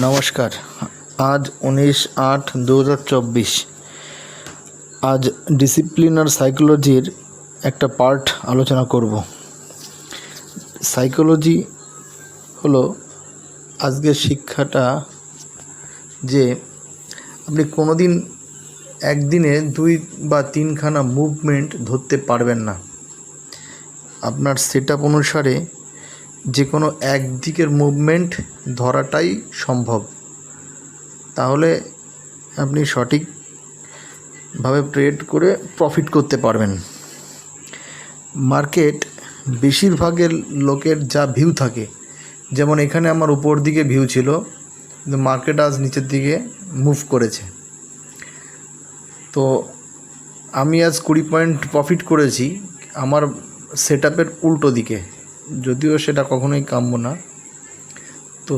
নমস্কার। আজ 19/8/2024। আজ ডিসিপ্লিন আর সাইকোলজির একটা পার্ট আলোচনা করব। সাইকোলজি হলো আজকের শিক্ষাটা যে আপনি কোনো দিন একদিনে 2 বা 3খানা মুভমেন্ট ধরতে পারবেন না। আপনার সেটআপ অনুসারে যে কোনো একদিকের মুভমেন্ট ধরাটাই সম্ভব। তাহলে আপনি সঠিকভাবে ট্রেড করে প্রফিট করতে পারবেন। মার্কেট বেশিরভাগের লোকের যা ভিউ থাকে, যেমন এখানে আমার উপর দিকে ভিউ ছিল, কিন্তু মার্কেট আজ নিচের দিকে মুভ করেছে। তো আমি আজ 20 পয়েন্ট প্রফিট করেছি আমার সেটআপের উল্টো দিকে, যদিও সেটা কখনোই কাম্য না। তো